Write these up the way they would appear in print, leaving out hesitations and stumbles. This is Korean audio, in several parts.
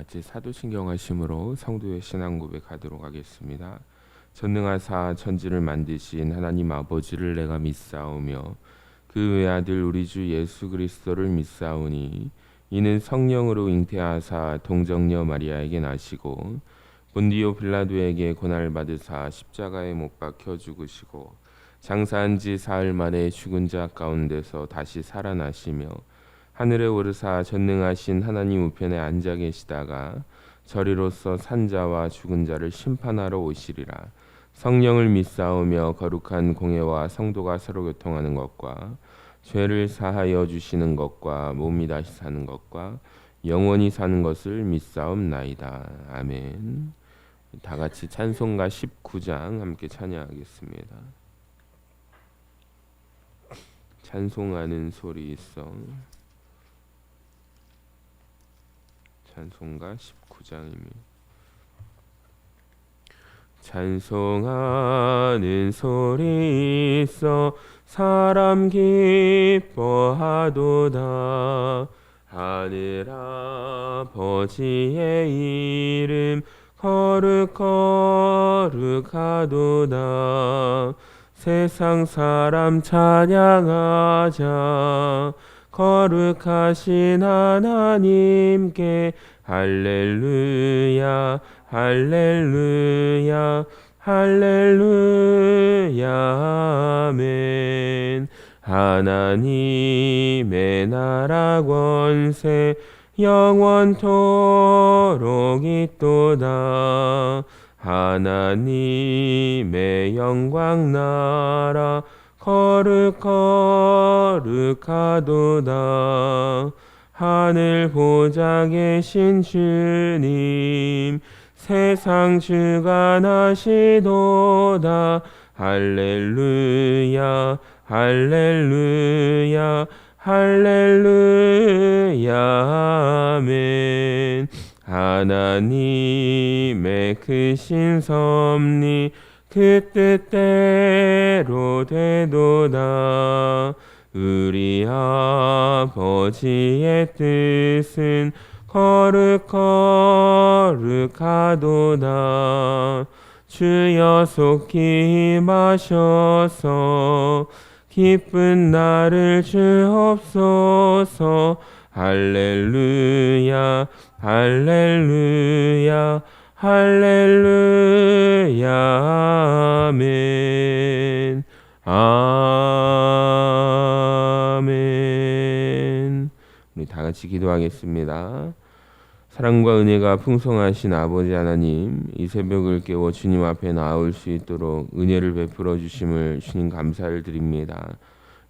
같이 사도신경 하심으로 성도의 신앙 고백하도록 하겠습니다. 전능하사 천지를 만드신 하나님 아버지를 내가 믿사오며 그 외아들 우리 주 예수 그리스도를 믿사오니 이는 성령으로 잉태하사 동정녀 마리아에게 나시고 본디오 빌라도에게 고난을 받으사 십자가에 못 박혀 죽으시고 장사한 지 사흘 만에 죽은 자 가운데서 다시 살아나시며 하늘에 오르사 전능하신 하나님 우편에 앉아 계시다가 저리로서 산자와 죽은 자를 심판하러 오시리라. 성령을 믿사오며 거룩한 공예와 성도가 서로 교통하는 것과 죄를 사하여 주시는 것과 몸이 다시 사는 것과 영원히 사는 것을 믿사옵나이다. 아멘. 다 같이 찬송가 19장 함께 찬양하겠습니다. 찬송하는 소리 있어. 찬송가 19장입니다. 찬송하는 소리 있어 사람 기뻐하도다. 하늘 아버지의 이름 거룩거룩하도다. 세상 사람 찬양하자. 거룩하신 하나님께 할렐루야 할렐루야 할렐루야 아멘. 하나님의 나라 권세 영원토록 있도다. 하나님의 영광 나라 거룩거룩하도다. 하늘 보좌 계신 주님 세상 주관하시도다. 할렐루야 할렐루야 할렐루야 아멘. 하나님의 크신 섭리 그 뜻대로 되도다. 우리 아버지의 뜻은 거룩거룩하도다. 주여 속히 마셔서 기쁜 나를 주옵소서. 할렐루야 할렐루야 할렐루야 아멘. 아멘. 우리 다 같이 기도하겠습니다. 사랑과 은혜가 풍성하신 아버지 하나님, 이 새벽을 깨워 주님 앞에 나올 수 있도록 은혜를 베풀어 주심을 주님 감사를 드립니다.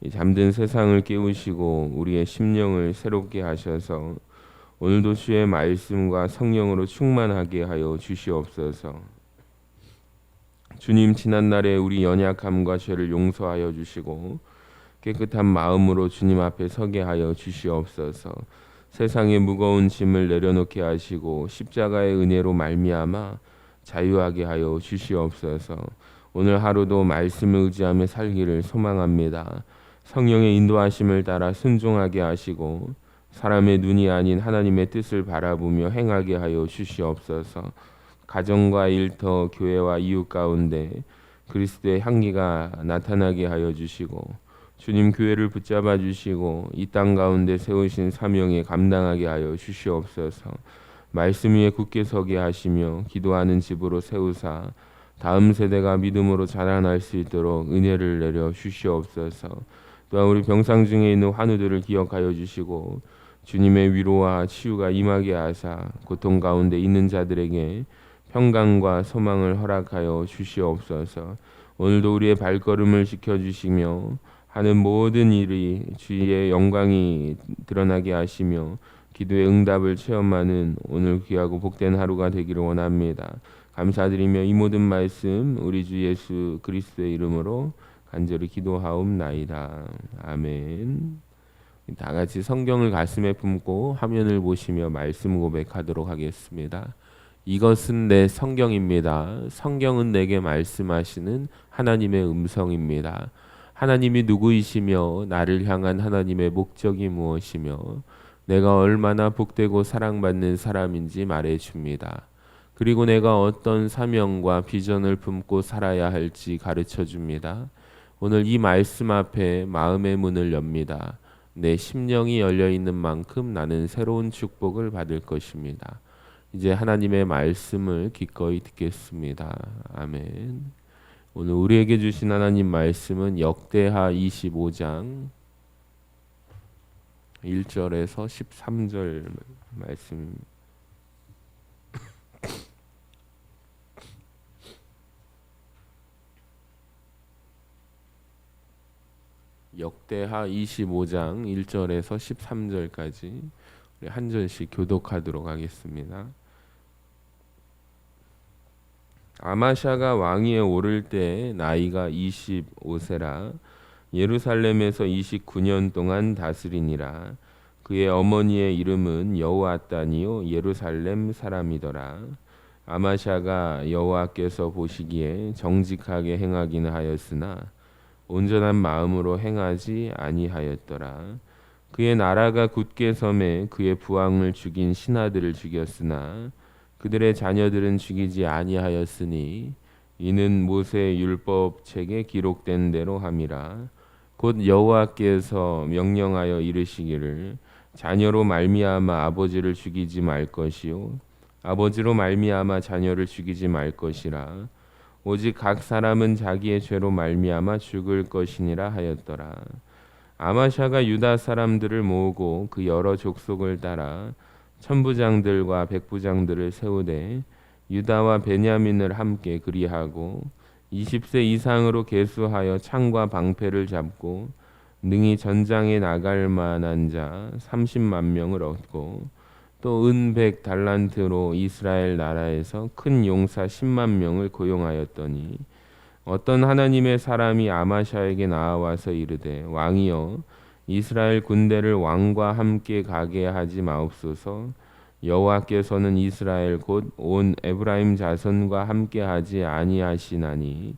이 잠든 세상을 깨우시고 우리의 심령을 새롭게 하셔서 오늘도 주의 말씀과 성령으로 충만하게 하여 주시옵소서. 주님, 지난날에 우리 연약함과 죄를 용서하여 주시고 깨끗한 마음으로 주님 앞에 서게 하여 주시옵소서. 세상의 무거운 짐을 내려놓게 하시고 십자가의 은혜로 말미암아 자유하게 하여 주시옵소서. 오늘 하루도 말씀을 의지하며 살기를 소망합니다. 성령의 인도하심을 따라 순종하게 하시고 사람의 눈이 아닌 하나님의 뜻을 바라보며 행하게 하여 주시옵소서. 가정과 일터, 교회와 이웃 가운데 그리스도의 향기가 나타나게 하여 주시고 주님 교회를 붙잡아 주시고 이 땅 가운데 세우신 사명에 감당하게 하여 주시옵소서. 말씀 위에 굳게 서게 하시며 기도하는 집으로 세우사 다음 세대가 믿음으로 자라날 수 있도록 은혜를 내려 주시옵소서. 또한 우리 병상 중에 있는 환우들을 기억하여 주시고 주님의 위로와 치유가 임하게 하사 고통 가운데 있는 자들에게 평강과 소망을 허락하여 주시옵소서. 오늘도 우리의 발걸음을 지켜주시며 하는 모든 일이 주의 영광이 드러나게 하시며 기도의 응답을 체험하는 오늘 귀하고 복된 하루가 되기를 원합니다. 감사드리며 이 모든 말씀 우리 주 예수 그리스도의 이름으로 간절히 기도하옵나이다. 아멘. 다 같이 성경을 가슴에 품고 화면을 보시며 말씀 고백하도록 하겠습니다. 이것은 내 성경입니다. 성경은 내게 말씀하시는 하나님의 음성입니다. 하나님이 누구이시며 나를 향한 하나님의 목적이 무엇이며 내가 얼마나 복되고 사랑받는 사람인지 말해줍니다. 그리고 내가 어떤 사명과 비전을 품고 살아야 할지 가르쳐 줍니다. 오늘 이 말씀 앞에 마음의 문을 엽니다. 내 심령이 열려 있는 만큼 나는 새로운 축복을 받을 것입니다. 이제 하나님의 말씀을 기꺼이 듣겠습니다. 아멘. 오늘 우리에게 주신 하나님 말씀은 역대하 25장 1절에서 13절 말씀입니다. 역대하 25장 1절에서 13절까지 우리 한 절씩 교독하도록 하겠습니다. 아마샤가 왕위에 오를 때 나이가 25세라 예루살렘에서 29년 동안 다스리니라. 그의 어머니의 이름은 여호아따니요 예루살렘 사람이더라. 아마샤가 여호와께서 보시기에 정직하게 행하기는 하였으나 온전한 마음으로 행하지 아니하였더라. 그의 나라가 굳게 섬에 그의 부왕을 죽인 신하들을 죽였으나 그들의 자녀들은 죽이지 아니하였으니 이는 모세의 율법 책에 기록된 대로 함이라. 곧 여호와께서 명령하여 이르시기를 자녀로 말미암아 아버지를 죽이지 말 것이요 아버지로 말미암아 자녀를 죽이지 말 것이라. 오직 각 사람은 자기의 죄로 말미암아 죽을 것이니라 하였더라. 아마샤가 유다 사람들을 모으고 그 여러 족속을 따라 천부장들과 백부장들을 세우되 유다와 베냐민을 함께 그리하고 20세 이상으로 계수하여 창과 방패를 잡고 능히 전장에 나갈 만한 자 30만 명을 얻고 또 은 100달란트로 이스라엘 나라에서 큰 용사 10만 명을 고용하였더니 어떤 하나님의 사람이 아마샤에게 나와서 이르되 왕이여 이스라엘 군대를 왕과 함께 가게 하지 마옵소서. 여호와께서는 이스라엘 곧 온 에브라임 자손과 함께 하지 아니하시나니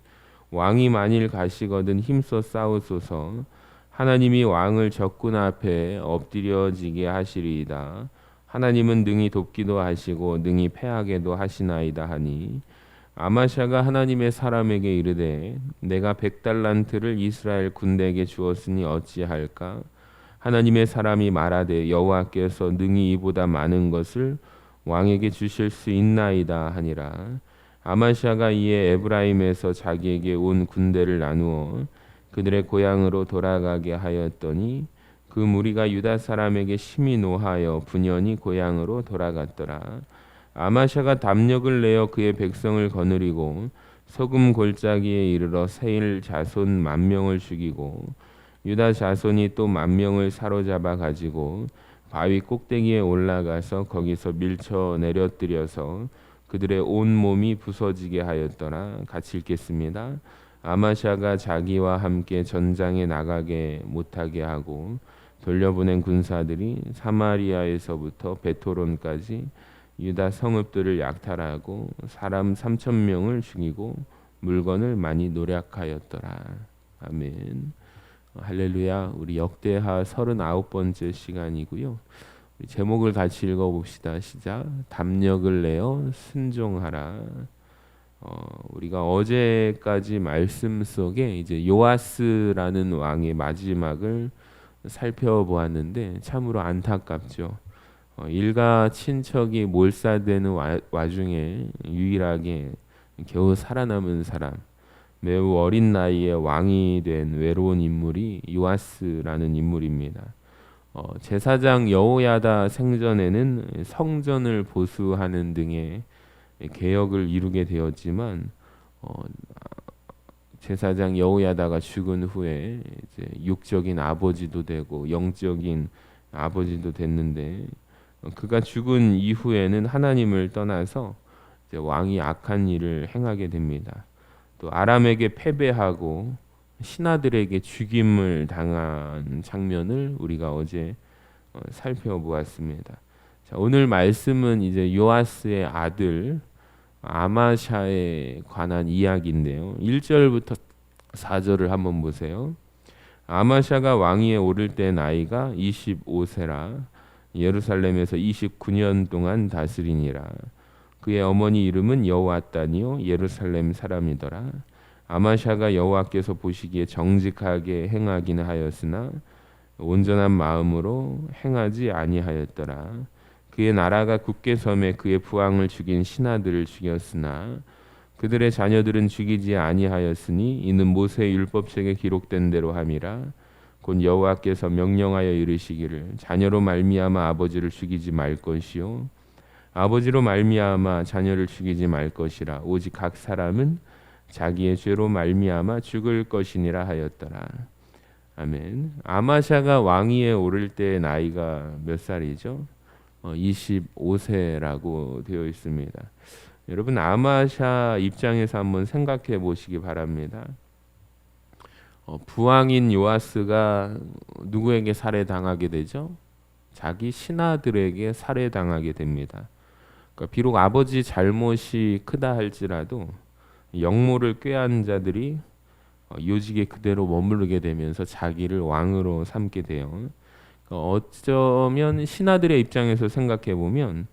왕이 만일 가시거든 힘써 싸우소서. 하나님이 왕을 적군 앞에 엎드려지게 하시리이다. 하나님은 능히 돕기도 하시고 능히 패하게도 하시나이다 하니 아마샤가 하나님의 사람에게 이르되 내가 100달란트를 이스라엘 군대에게 주었으니 어찌할까? 하나님의 사람이 말하되 여호와께서 능히 이보다 많은 것을 왕에게 주실 수 있나이다 하니라. 아마샤가 이에 에브라임에서 자기에게 온 군대를 나누어 그들의 고향으로 돌아가게 하였더니 그 무리가 유다 사람에게 심히 노하여 분연히 고향으로 돌아갔더라. 아마샤가 담력을 내어 그의 백성을 거느리고 소금 골짜기에 이르러 세일 자손 10,000명을 죽이고 유다 자손이 또 10,000명을 사로잡아 가지고 바위 꼭대기에 올라가서 거기서 밀쳐 내려뜨려서 그들의 온 몸이 부서지게 하였더라. 같이 읽겠습니다. 아마샤가 자기와 함께 전장에 나가게 못하게 하고 돌려보낸 군사들이 사마리아에서부터 베토론까지 유다 성읍들을 약탈하고 사람 3,000명을 죽이고 물건을 많이 노략하였더라. 아멘. 할렐루야. 우리 역대하 39번째 시간이고요. 우리 제목을 같이 읽어봅시다. 시작. 담력을 내어 순종하라. 우리가 어제까지 말씀 속에 이제 요아스라는 왕의 마지막을 살펴보았는데 참으로 안타깝죠. 일가 친척이 몰살되는 와중에 유일하게 겨우 살아남은 사람, 매우 어린 나이에 왕이 된 외로운 인물이 요아스라는 인물입니다. 제사장 여호야다 생전에는 성전을 보수하는 등의 개혁을 이루게 되었지만 제사장 여호야다가 죽은 후에 이제 육적인 아버지도 되고 영적인 아버지도 됐는데 그가 죽은 이후에는 하나님을 떠나서 이제 왕이 악한 일을 행하게 됩니다. 또 아람에게 패배하고 신하들에게 죽임을 당한 장면을 우리가 어제 살펴보았습니다. 자, 오늘 말씀은 이제 요아스의 아들 아마샤에 관한 이야기인데요. 1절부터 4절을 한번 보세요. 아마샤가 왕위에 오를 때 나이가 25세라 예루살렘에서 29년 동안 다스리니라. 그의 어머니 이름은 여호아따니요 예루살렘 사람이더라. 아마샤가 여호와께서 보시기에 정직하게 행하기는 하였으나 온전한 마음으로 행하지 아니하였더라. 그의 나라가 굳게 섬에 그의 부왕을 죽인 신하들을 죽였으나 그들의 자녀들은 죽이지 아니하였으니 이는 모세의 율법책에 기록된 대로 함이라. 곧 여호와께서 명령하여 이르시기를 자녀로 말미암아 아버지를 죽이지 말 것이요 아버지로 말미암아 자녀를 죽이지 말 것이라. 오직 각 사람은 자기의 죄로 말미암아 죽을 것이니라 하였더라. 아멘. 아마샤가 왕위에 오를 때 나이가 몇 살이죠? 25세라고 되어 있습니다. 여러분 아마샤 입장에서 한번 생각해 보시기 바랍니다. 부왕인 요아스가 누구에게 살해당하게 되죠? 자기 신하들에게 살해당하게 됩니다. 그러니까 비록 아버지 잘못이 크다 할지라도 영모를 꾀한 자들이 요직에 그대로 머무르게 되면서 자기를 왕으로 삼게 돼요. 어쩌면 신하들의 입장에서 생각해 보면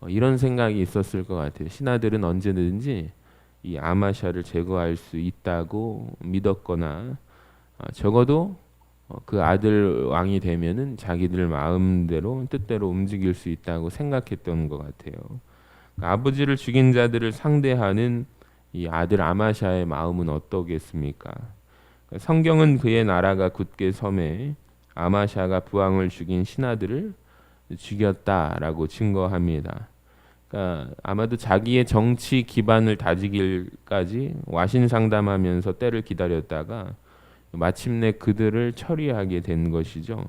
이런 생각이 있었을 것 같아요. 신하들은 언제든지 이 아마샤를 제거할 수 있다고 믿었거나 적어도 그 아들 왕이 되면은 자기들 마음대로 뜻대로 움직일 수 있다고 생각했던 것 같아요. 그러니까 아버지를 죽인 자들을 상대하는 이 아들 아마샤의 마음은 어떠겠습니까? 그러니까 성경은 그의 나라가 굳게 섬에 아마샤가 부왕을 죽인 신하들을 죽였다라고 증거합니다. 그러니까 아마도 자기의 정치 기반을 다지길까지 와신상담하면서 때를 기다렸다가 마침내 그들을 처리하게 된 것이죠.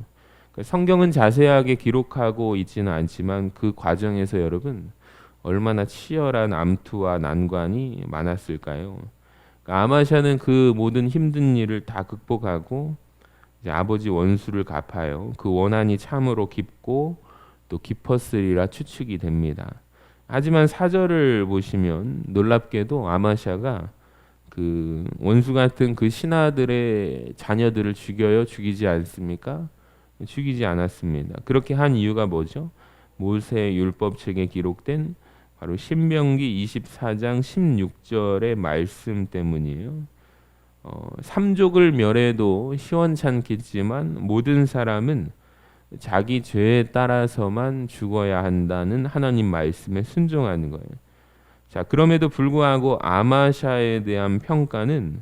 그러니까 성경은 자세하게 기록하고 있지는 않지만 그 과정에서 여러분 얼마나 치열한 암투와 난관이 많았을까요? 그러니까 아마샤는 그 모든 힘든 일을 다 극복하고 이제 아버지 원수를 갚아요. 그 원한이 참으로 깊고 또 깊었으리라 추측이 됩니다. 하지만 사절을 보시면 놀랍게도 아마샤가 그 원수 같은 그 신하들의 자녀들을 죽여요? 죽이지 않습니까? 죽이지 않았습니다. 그렇게 한 이유가 뭐죠? 모세 율법책에 기록된 바로 신명기 24장 16절의 말씀 때문이에요. 삼족을 멸해도 시원찮겠지만 모든 사람은 자기 죄에 따라서만 죽어야 한다는 하나님 말씀에 순종하는 거예요. 자, 그럼에도 불구하고 아마샤에 대한 평가는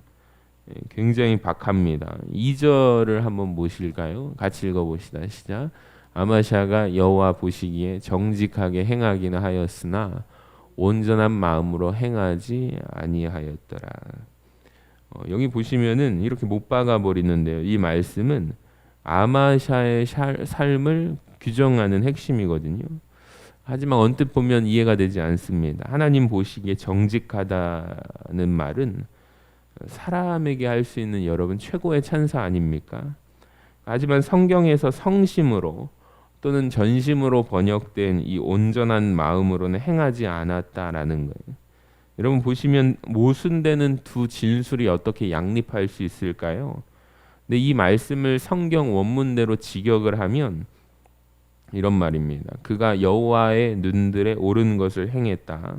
굉장히 박합니다. 2절을 한번 보실까요? 같이 읽어봅시다. 시작. 아마샤가 여호와 보시기에 정직하게 행하기는 하였으나 온전한 마음으로 행하지 아니하였더라. 여기 보시면은 이렇게 못 박아 버리는데요. 이 말씀은 아마샤의 삶을 규정하는 핵심이거든요. 하지만 언뜻 보면 이해가 되지 않습니다. 하나님 보시기에 정직하다는 말은 사람에게 할 수 있는 여러분 최고의 찬사 아닙니까? 하지만 성경에서 성심으로 또는 전심으로 번역된 이 온전한 마음으로는 행하지 않았다라는 거예요. 여러분 보시면 모순되는 두 진술이 어떻게 양립할 수 있을까요? 근데 이 말씀을 성경 원문대로 직역을 하면 이런 말입니다. 그가 여호와의 눈들에 옳은 것을 행했다.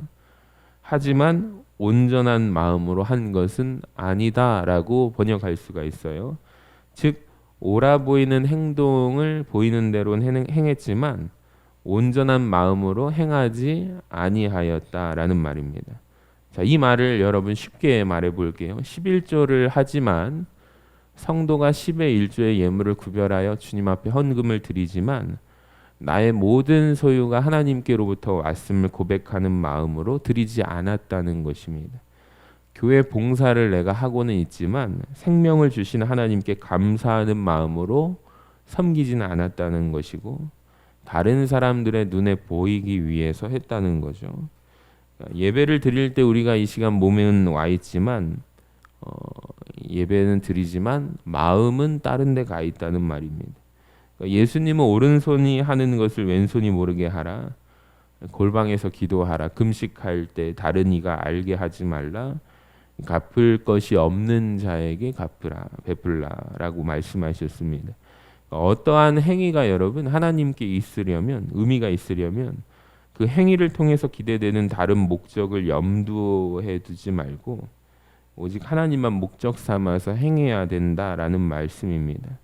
하지만 온전한 마음으로 한 것은 아니다라고 번역할 수가 있어요. 즉 옳아 보이는 행동을 보이는 대로 행했지만 온전한 마음으로 행하지 아니하였다라는 말입니다. 자, 이 말을 여러분 쉽게 말해 볼게요. 11조를 하지만 성도가 10의 1조의 예물을 구별하여 주님 앞에 헌금을 드리지만 나의 모든 소유가 하나님께로부터 왔음을 고백하는 마음으로 드리지 않았다는 것입니다. 교회 봉사를 내가 하고는 있지만 생명을 주신 하나님께 감사하는 마음으로 섬기지는 않았다는 것이고 다른 사람들의 눈에 보이기 위해서 했다는 거죠. 예배를 드릴 때 우리가 이 시간 몸은 와 있지만 예배는 드리지만 마음은 다른 데 가 있다는 말입니다. 예수님은 오른손이 하는 것을 왼손이 모르게 하라. 골방에서 기도하라. 금식할 때 다른 이가 알게 하지 말라. 갚을 것이 없는 자에게 갚으라. 베풀라라고 말씀하셨습니다. 어떠한 행위가 여러분 하나님께 있으려면 의미가 있으려면 그 행위를 통해서 기대되는 다른 목적을 염두에 두지 말고 오직 하나님만 목적 삼아서 행해야 된다라는 말씀입니다.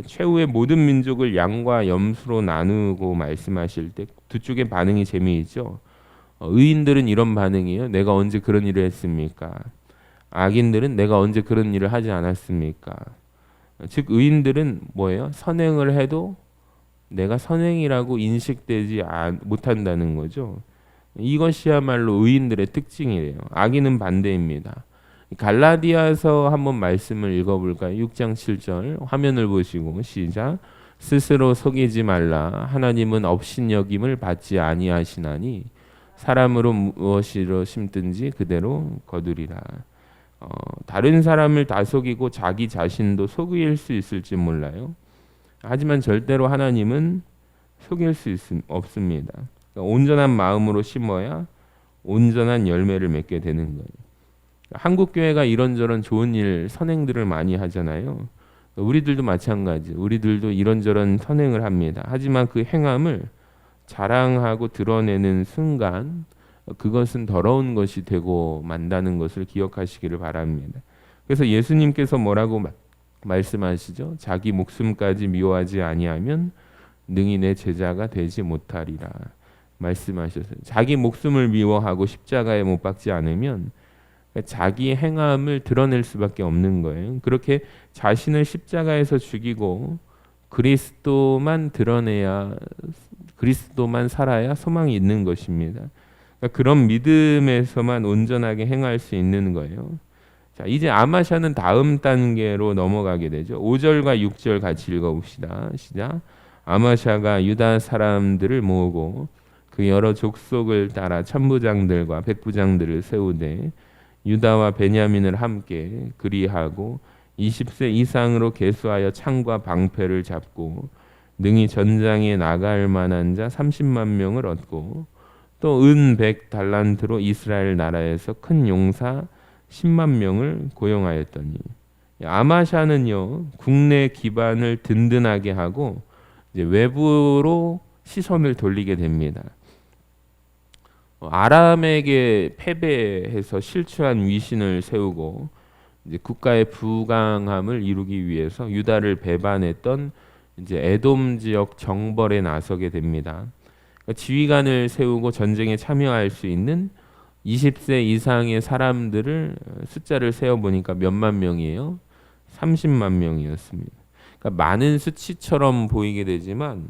최후의 모든 민족을 양과 염소로 나누고 말씀하실 때 두 쪽의 반응이 재미있죠. 의인들은 이런 반응이에요. 내가 언제 그런 일을 했습니까? 악인들은 내가 언제 그런 일을 하지 않았습니까? 즉 의인들은 뭐예요? 선행을 해도 내가 선행이라고 인식되지 못한다는 거죠. 이것이야말로 의인들의 특징이에요. 악인은 반대입니다. 갈라디아서 한번 말씀을 읽어볼까요? 6장 7절 화면을 보시고 시작. 스스로 속이지 말라. 하나님은 업신여김을 받지 아니하시나니 사람으로 무엇으로 심든지 그대로 거두리라. 다른 사람을 다 속이고 자기 자신도 속일 수 있을지 몰라요. 하지만 절대로 하나님은 속일 수 없습니다. 그러니까 온전한 마음으로 심어야 온전한 열매를 맺게 되는 거예요. 한국 교회가 이런저런 좋은 일, 선행들을 많이 하잖아요. 우리들도 마찬가지. 우리들도 이런저런 선행을 합니다. 하지만 그 행함을 자랑하고 드러내는 순간 그것은 더러운 것이 되고 만다는 것을 기억하시기를 바랍니다. 그래서 예수님께서 뭐라고 말씀하시죠? 자기 목숨까지 미워하지 아니하면 능히 내 제자가 되지 못하리라 말씀하셨어요. 자기 목숨을 미워하고 십자가에 못 박지 않으면 자기 행함을 드러낼 수밖에 없는 거예요. 그렇게 자신을 십자가에서 죽이고 그리스도만 드러내야 그리스도만 살아야 소망이 있는 것입니다. 그러니까 그런 믿음에서만 온전하게 행할 수 있는 거예요. 자, 이제 아마샤는 다음 단계로 넘어가게 되죠. 5절과 6절 같이 읽어봅시다. 시작. 아마샤가 유다 사람들을 모으고 그 여러 족속을 따라 천부장들과 백부장들을 세우되 유다와 베냐민을 함께 그리하고 20세 이상으로 계수하여 창과 방패를 잡고 능히 전장에 나갈 만한 자 30만 명을 얻고 또 은 100달란트로 이스라엘 나라에서 큰 용사 10만 명을 고용하였더니 아마샤는요 국내 기반을 든든하게 하고 이제 외부로 시선을 돌리게 됩니다. 아람에게 패배해서 실추한 위신을 세우고 이제 국가의 부강함을 이루기 위해서 유다를 배반했던 이제 에돔 지역 정벌에 나서게 됩니다. 그러니까 지휘관을 세우고 전쟁에 참여할 수 있는 20세 이상의 사람들을 숫자를 세어 보니까 몇만 명이에요? 30만 명이었습니다. 그러니까 많은 수치처럼 보이게 되지만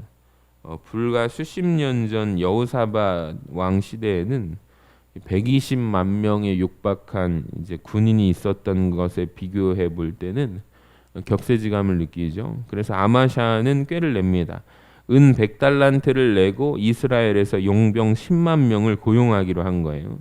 불과 수십 년 전 여호사밧 왕 시대에는 120만 명에 육박한 이제 군인이 있었던 것에 비교해 볼 때는 격세지감을 느끼죠. 그래서 아마샤는 꾀를 냅니다. 은 100달란트를 내고 이스라엘에서 용병 10만 명을 고용하기로 한 거예요.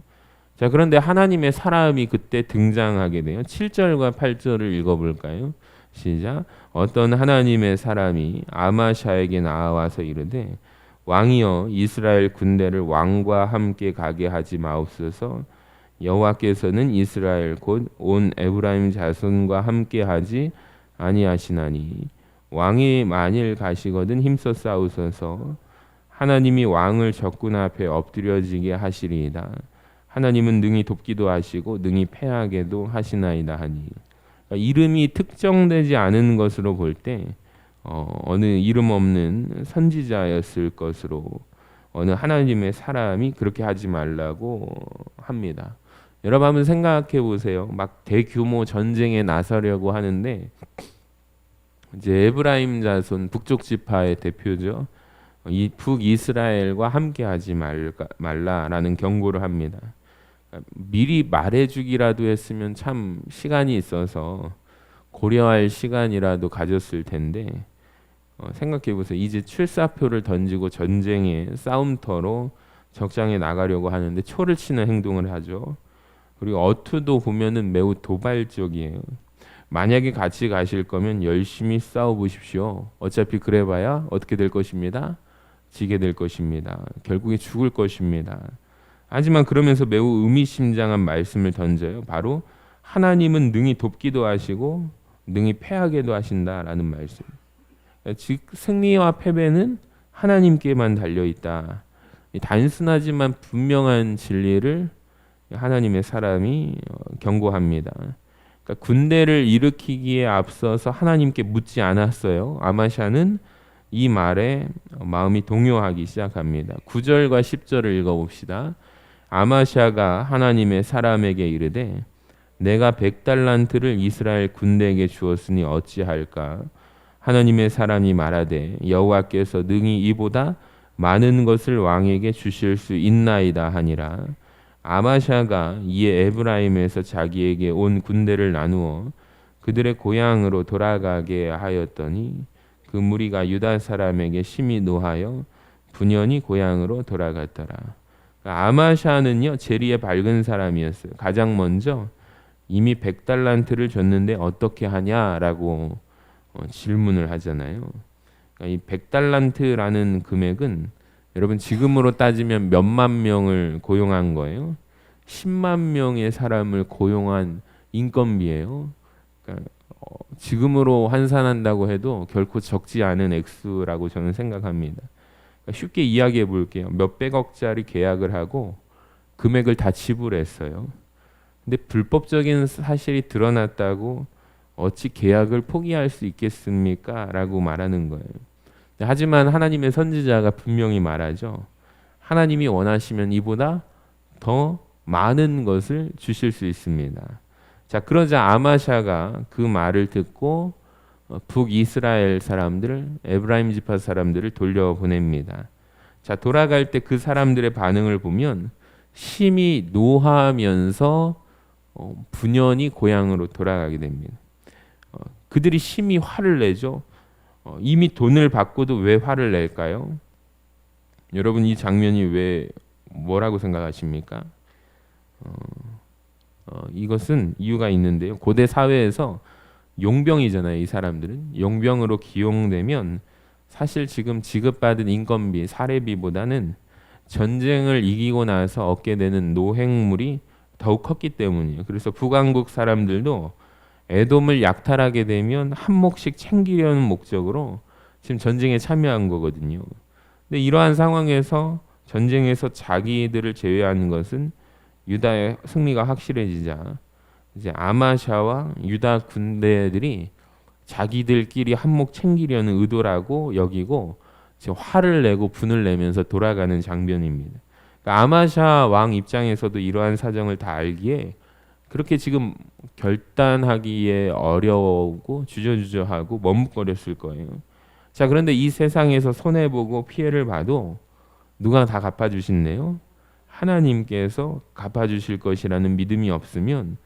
자, 그런데 하나님의 사람이 그때 등장하게 돼요. 7절과 8절을 읽어볼까요? 시작. 어떤 하나님의 사람이 아마샤에게 나와서 이르되 왕이여 이스라엘 군대를 왕과 함께 가게 하지 마옵소서. 여호와께서는 이스라엘 곧 온 에브라임 자손과 함께 하지 아니하시나니 왕이 만일 가시거든 힘써 싸우소서. 하나님이 왕을 적군 앞에 엎드려지게 하시리이다. 하나님은 능히 돕기도 하시고 능히 패하게도 하시나이다 하니. 그러니까 이름이 특정되지 않은 것으로 볼 때 어느 이름 없는 선지자였을 것으로 어느 하나님의 사람이 그렇게 하지 말라고 합니다. 여러분 한번 생각해 보세요. 막 대규모 전쟁에 나서려고 하는데 이제 에브라임 자손 북쪽 지파의 대표죠. 이 북이스라엘과 함께하지 말라라는 경고를 합니다. 미리 말해주기라도 했으면 참 시간이 있어서 고려할 시간이라도 가졌을 텐데 생각해 보세요. 이제 출사표를 던지고 전쟁의 싸움터로 적장에 나가려고 하는데 초를 치는 행동을 하죠. 그리고 어투도 보면은 매우 도발적이에요. 만약에 같이 가실 거면 열심히 싸워 보십시오. 어차피 그래봐야 어떻게 될 것입니다. 지게 될 것입니다. 결국에 죽을 것입니다. 하지만 그러면서 매우 의미심장한 말씀을 던져요. 바로 하나님은 능히 돕기도 하시고 능히 패하게도 하신다라는 말씀. 즉 승리와 패배는 하나님께만 달려 있다. 단순하지만 분명한 진리를 하나님의 사람이 경고합니다. 그러니까 군대를 일으키기에 앞서서 하나님께 묻지 않았어요. 아마샤는 이 말에 마음이 동요하기 시작합니다. 9절과 10절을 읽어봅시다. 아마샤가 하나님의 사람에게 이르되 내가 100달란트를 이스라엘 군대에게 주었으니 어찌할까? 하나님의 사람이 말하되 여호와께서 능히 이보다 많은 것을 왕에게 주실 수 있나이다 하니라. 아마샤가 이에 에브라임에서 자기에게 온 군대를 나누어 그들의 고향으로 돌아가게 하였더니 그 무리가 유다 사람에게 심히 노하여 분연히 고향으로 돌아갔더라. 아마샤는요 재리에 밝은 사람이었어요. 가장 먼저 이미 100달란트를 줬는데 어떻게 하냐라고 질문을 하잖아요. 그러니까 이 100달란트라는 금액은 여러분 지금으로 따지면 몇만 명을 고용한 거예요. 10만 명의 사람을 고용한 인건비예요. 그러니까 지금으로 환산한다고 해도 결코 적지 않은 액수라고 저는 생각합니다. 그러니까 쉽게 이야기해 볼게요. 몇백억짜리 계약을 하고 금액을 다 지불했어요. 근데 불법적인 사실이 드러났다고 어찌 계약을 포기할 수 있겠습니까? 라고 말하는 거예요. 하지만 하나님의 선지자가 분명히 말하죠. 하나님이 원하시면 이보다 더 많은 것을 주실 수 있습니다. 자, 그러자 아마샤가 그 말을 듣고 북이스라엘 사람들, 에브라임 지파 사람들을 돌려보냅니다. 자, 돌아갈 때 그 사람들의 반응을 보면 심히 노하면서 분연히 고향으로 돌아가게 됩니다. 그들이 심히 화를 내죠. 이미 돈을 받고도 왜 화를 낼까요? 여러분 이 장면이 왜 뭐라고 생각하십니까? 이것은 이유가 있는데요. 고대 사회에서 용병이잖아요. 이 사람들은 용병으로 기용되면 사실 지금 지급받은 인건비, 사례비보다는 전쟁을 이기고 나서 얻게 되는 노획물이 더욱 컸기 때문이에요. 그래서 북왕국 사람들도 에돔을 약탈하게 되면 한 몫씩 챙기려는 목적으로 지금 전쟁에 참여한 거거든요. 근데 이러한 상황에서 전쟁에서 자기들을 제외하는 것은 유다의 승리가 확실해지자 이제 아마샤와 유다 군대들이 자기들끼리 한몫 챙기려는 의도라고 여기고 지금 화를 내고 분을 내면서 돌아가는 장면입니다. 그러니까 아마샤 왕 입장에서도 이러한 사정을 다 알기에 그렇게 지금 결단하기에 어려우고 주저주저하고 머뭇거렸을 거예요. 자, 그런데 이 세상에서 손해보고 피해를 봐도 누가 다 갚아주신대요? 하나님께서 갚아주실 것이라는 믿음이 없으면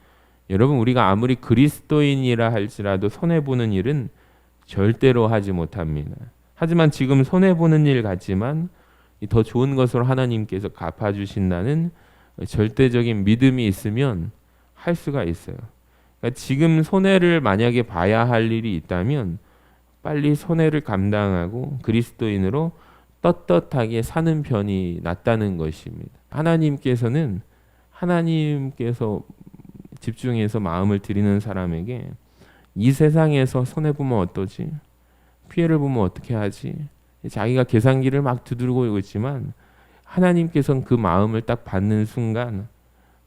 여러분 우리가 아무리 그리스도인이라 할지라도 손해보는 일은 절대로 하지 못합니다. 하지만 지금 손해보는 일 같지만 더 좋은 것으로 하나님께서 갚아주신다는 절대적인 믿음이 있으면 할 수가 있어요. 그러니까 지금 손해를 만약에 봐야 할 일이 있다면 빨리 손해를 감당하고 그리스도인으로 떳떳하게 사는 편이 낫다는 것입니다. 하나님께서 집중해서 마음을 드리는 사람에게 이 세상에서 손해보면 어떠지? 피해를 보면 어떻게 하지? 자기가 계산기를 막 두드리고 있지만 하나님께서는 그 마음을 딱 받는 순간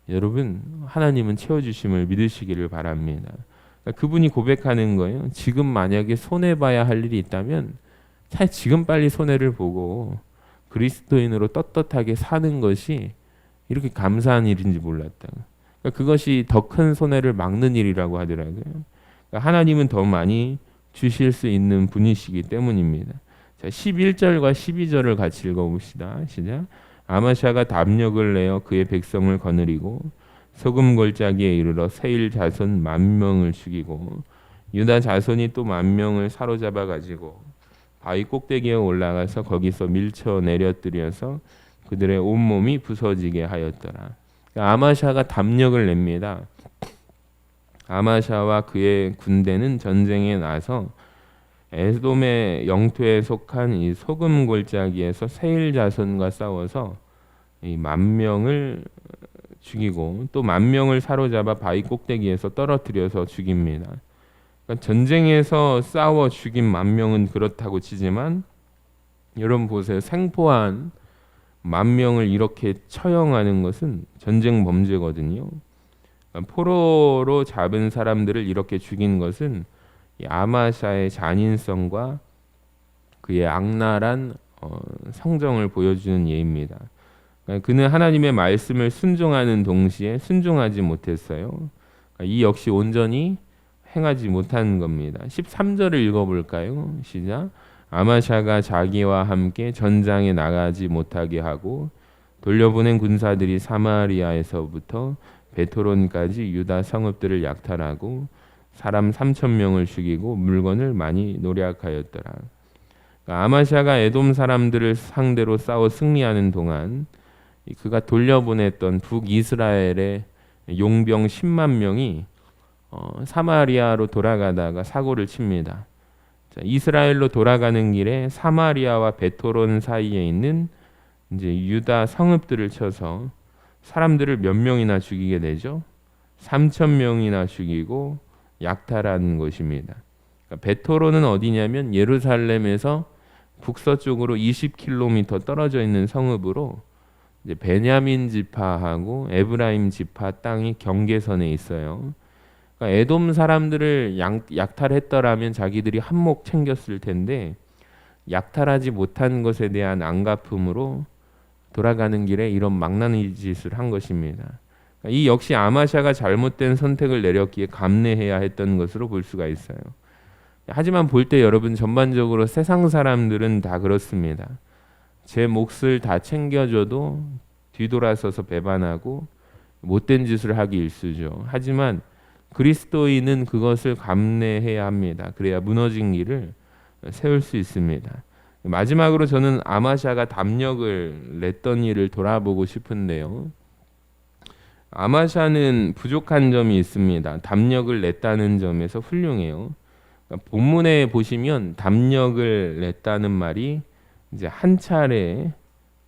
여러분 하나님은 채워주심을 믿으시기를 바랍니다. 그러니까 그분이 고백하는 거예요. 지금 만약에 손해봐야 할 일이 있다면 차라리 지금 빨리 손해를 보고 그리스도인으로 떳떳하게 사는 것이 이렇게 감사한 일인지 몰랐다. 그러니까 그것이 더 큰 손해를 막는 일이라고 하더라고요. 그러니까 하나님은 더 많이 주실 수 있는 분이시기 때문입니다. 자, 11절과 12절을 같이 읽어봅시다. 시작. 아마샤가 담력을 내어 그의 백성을 거느리고 소금 골짜기에 이르러 세일 자손 10,000명을 죽이고 유다 자손이 또 10,000명을 사로잡아 가지고 바위 꼭대기에 올라가서 거기서 밀쳐 내려뜨려서 그들의 온몸이 부서지게 하였더라. 아마샤가 담력을 냅니다. 아마샤와 그의 군대는 전쟁에 나서 에돔의 영토에 속한 이 소금 골짜기에서 세일 자손과 싸워서 이 10,000명을 죽이고 또 10,000명을 사로잡아 바위 꼭대기에서 떨어뜨려서 죽입니다. 그러니까 전쟁에서 싸워 죽인 10,000명은 그렇다고 치지만 여러분 보세요. 생포한 10,000명을 이렇게 처형하는 것은 전쟁 범죄거든요. 그러니까 포로로 잡은 사람들을 이렇게 죽인 것은 이 아마샤의 잔인성과 그의 악랄한 성정을 보여주는 예입니다. 그러니까 그는 하나님의 말씀을 순종하는 동시에 순종하지 못했어요. 그러니까 이 역시 온전히 행하지 못한 겁니다. 13절을 읽어볼까요? 시작. 아마샤가 자기와 함께 전장에 나가지 못하게 하고 돌려보낸 군사들이 사마리아에서부터 베토론까지 유다 성읍들을 약탈하고 사람 3,000명을 죽이고 물건을 많이 노략하였더라. 그러니까 아마샤가 에돔 사람들을 상대로 싸워 승리하는 동안 그가 돌려보냈던 북이스라엘의 용병 10만 명이 사마리아로 돌아가다가 사고를 칩니다. 자, 이스라엘로 돌아가는 길에 사마리아와 베토론 사이에 있는 이제 유다 성읍들을 쳐서 사람들을 몇 명이나 죽이게 되죠? 3,000명이나 죽이고 약탈한 것입니다. 그러니까 베토론은 어디냐면 예루살렘에서 북서쪽으로 20km 떨어져 있는 성읍으로 이제 베냐민 지파하고 에브라임 지파 땅이 경계선에 있어요. 그러니까 에돔 사람들을 약탈했더라면 자기들이 한몫 챙겼을 텐데 약탈하지 못한 것에 대한 안갚음으로 돌아가는 길에 이런 망나니 짓을 한 것입니다. 그러니까 이 역시 아마샤가 잘못된 선택을 내렸기에 감내해야 했던 것으로 볼 수가 있어요. 하지만 볼 때 여러분 전반적으로 세상 사람들은 다 그렇습니다. 제 몫을 다 챙겨줘도 뒤돌아서서 배반하고 못된 짓을 하기 일쑤죠. 하지만 그리스도인은 그것을 감내해야 합니다. 그래야 무너진 길을 세울 수 있습니다. 마지막으로 저는 아마샤가 담력을 냈던 일을 돌아보고 싶은데요. 아마샤는 부족한 점이 있습니다. 담력을 냈다는 점에서 훌륭해요. 그러니까 본문에 보시면 담력을 냈다는 말이 이제 한 차례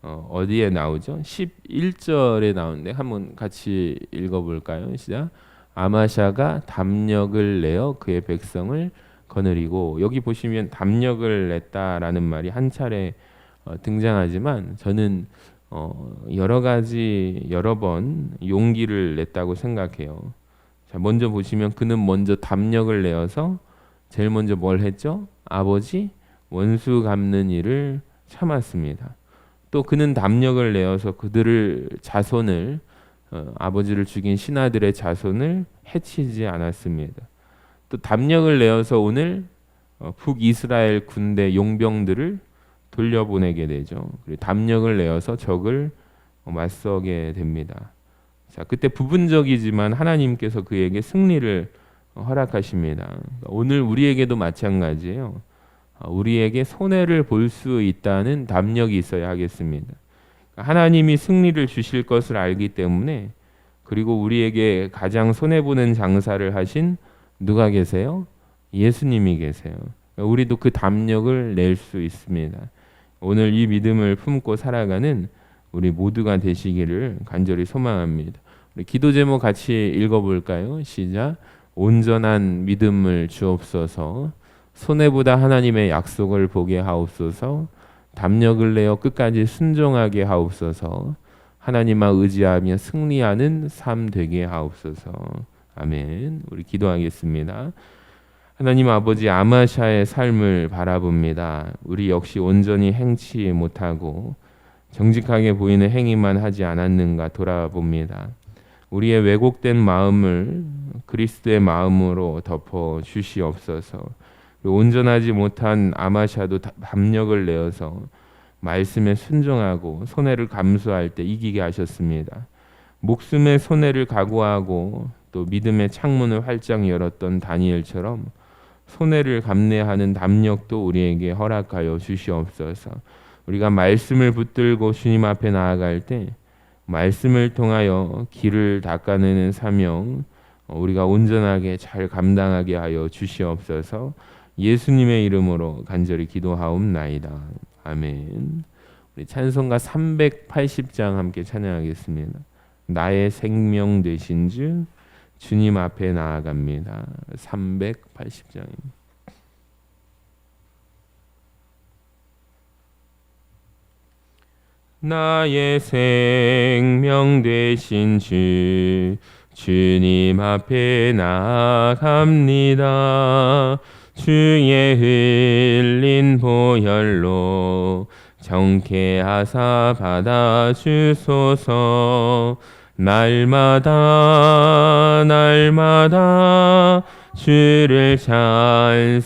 어디에 나오죠? 11절에 나오는데 한번 같이 읽어볼까요? 시작. 아마샤가 담력을 내어 그의 백성을 거느리고, 여기 보시면 담력을 냈다라는 말이 한 차례 등장하지만 저는 여러 가지 여러 번 용기를 냈다고 생각해요. 자, 먼저 보시면 그는 먼저 담력을 내어서 제일 먼저 뭘 했죠? 아버지 원수 갚는 일을 참았습니다. 또 그는 담력을 내어서 그들을 자손을 아버지를 죽인 신하들의 자손을 해치지 않았습니다. 또 담력을 내어서 오늘 북이스라엘 군대 용병들을 돌려보내게 되죠. 그리고 담력을 내어서 적을 맞서게 됩니다. 자, 그때 부분적이지만 하나님께서 그에게 승리를 허락하십니다. 오늘 우리에게도 마찬가지예요. 우리에게 손해를 볼 수 있다는 담력이 있어야 하겠습니다. 하나님이 승리를 주실 것을 알기 때문에, 그리고 우리에게 가장 손해보는 장사를 하신 누가 계세요? 예수님이 계세요. 우리도 그 담력을 낼 수 있습니다. 오늘 이 믿음을 품고 살아가는 우리 모두가 되시기를 간절히 소망합니다. 우리 기도 제목 같이 읽어볼까요? 시작. 온전한 믿음을 주옵소서. 손해보다 하나님의 약속을 보게 하옵소서. 담력을 내어 끝까지 순종하게 하옵소서. 하나님만 의지하며 승리하는 삶 되게 하옵소서. 아멘. 우리 기도하겠습니다. 하나님 아버지, 아마샤의 삶을 바라봅니다. 우리 역시 온전히 행치 못하고 정직하게 보이는 행위만 하지 않았는가 돌아봅니다. 우리의 왜곡된 마음을 그리스도의 마음으로 덮어 주시옵소서. 온전하지 못한 아마샤도 담력을 내어서 말씀에 순종하고 손해를 감수할 때 이기게 하셨습니다. 목숨의 손해를 각오하고 또 믿음의 창문을 활짝 열었던 다니엘처럼 손해를 감내하는 담력도 우리에게 허락하여 주시옵소서. 우리가 말씀을 붙들고 주님 앞에 나아갈 때 말씀을 통하여 길을 닦아내는 사명 우리가 온전하게 잘 감당하게 하여 주시옵소서. 예수님의 이름으로 간절히 기도하옵나이다. 아멘. 우리 찬송가 380장 함께 찬양하겠습니다. 나의 생명 되신 주 주님 앞에 나아갑니다. 380장입니다. 나의 생명 되신 주님 앞에 나아갑니다. 주의 흘린 보혈로 정케하사 받아주소서. 날마다 주를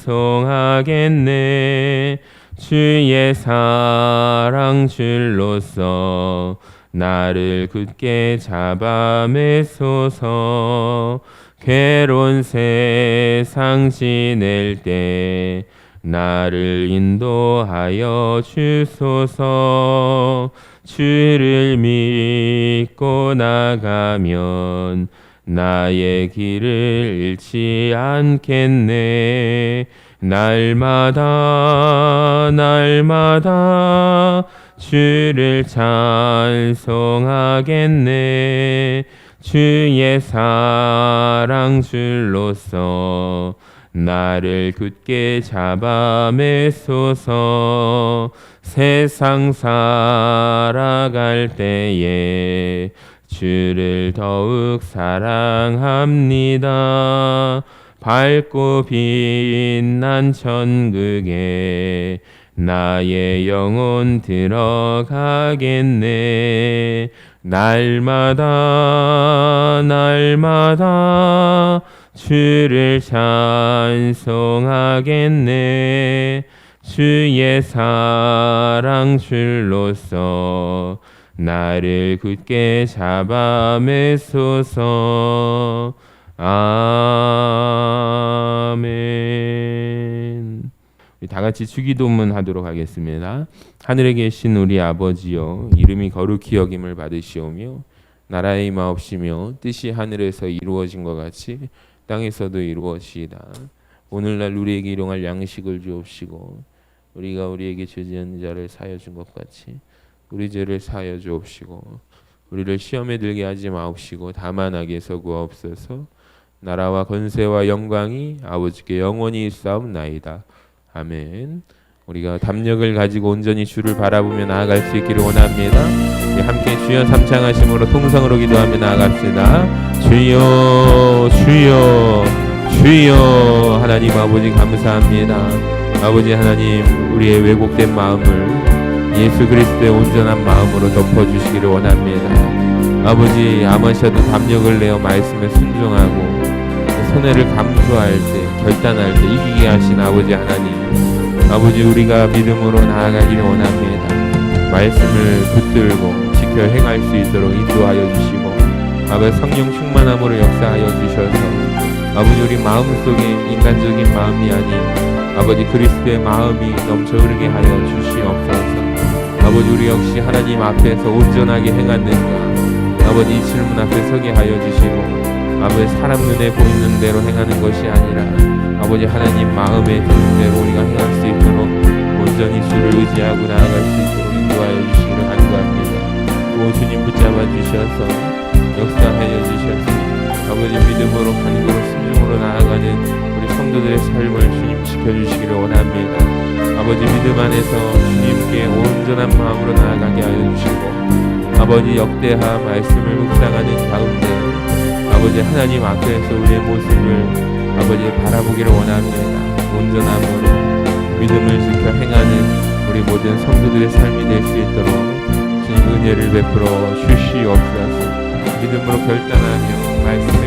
찬송하겠네. 주의 사랑 줄로서 나를 굳게 잡아 매소서. 괴로운 세상 지낼 때 나를 인도하여 주소서. 주를 믿고 나가면 나의 길을 잃지 않겠네. 날마다 주를 찬송하겠네. 주의 사랑 줄로서 나를 굳게 잡아 매소서. 세상 살아갈 때에 주를 더욱 사랑합니다. 밝고 빛난 천국에 나의 영혼 들어가겠네. 날마다 주를 찬송하겠네. 주의 사랑 줄로서 나를 굳게 잡아 매소서. 아멘. 다 같이 주기도문 하도록 하겠습니다. 하늘에 계신 우리 아버지여, 이름이 거룩히 여김을 받으시오며 나라의 임하옵시며 뜻이 하늘에서 이루어진 것 같이 땅에서도 이루어지이다. 오늘날 우리에게 일용할 양식을 주옵시고 우리가 우리에게 죄지은 자를 사하여 준 것 같이 우리 죄를 사하여 주옵시고 우리를 시험에 들게 하지 마옵시고 다만 악에서 구하옵소서. 나라와 권세와 영광이 아버지께 영원히 있사옵나이다. 아멘. 우리가 담력을 가지고 온전히 주를 바라보며 나아갈 수 있기를 원합니다. 함께 주여 삼창하심으로 통성으로 기도하며 나아갑시다. 주여 주여 주여. 하나님 아버지 감사합니다. 아버지 하나님, 우리의 왜곡된 마음을 예수 그리스도의 온전한 마음으로 덮어주시기를 원합니다. 아버지, 아마셔도 담력을 내어 말씀에 순종하고 손해를 감수할 때, 결단할 때 이기게 하신 아버지 하나님, 아버지 우리가 믿음으로 나아가기를 원합니다. 말씀을 붙들고 지켜 행할 수 있도록 인도하여 주시고 아버지 성령 충만함으로 역사하여 주셔서 아버지 우리 마음속에 인간적인 마음이 아닌 아버지 그리스도의 마음이 넘쳐 흐르게 하여 주시옵소서. 아버지 우리 역시 하나님 앞에서 온전하게 행하는가 아버지 이 질문 앞에 서게 하여 주시고 아버지 사람 눈에 보이는 대로 행하는 것이 아니라 아버지 하나님 마음에 드는 대로 우리가 행할 수 있도록 온전히 주를 의지하고 나아갈 수 있도록 인도하여 주시기를 간구합니다. 오 주님 붙잡아 주셔서 역사하여 주셔서 아버지 믿음으로 간구로 순종으로 나아가는 우리 성도들의 삶을 주님 지켜주시기를 원합니다. 아버지 믿음 안에서 주님께 온전한 마음으로 나아가게 하여 주시고 아버지 역대하 말씀을 묵상하는 가운데 아버지 하나님 앞에서 우리의 모습을 아버지 바라보기를 원합니다. 온전함으로 믿음을 지켜 행하는 우리 모든 성도들의 삶이 될 수 있도록 주님 은혜를 베풀어 주시옵소서. 믿음으로 결단하며 말씀에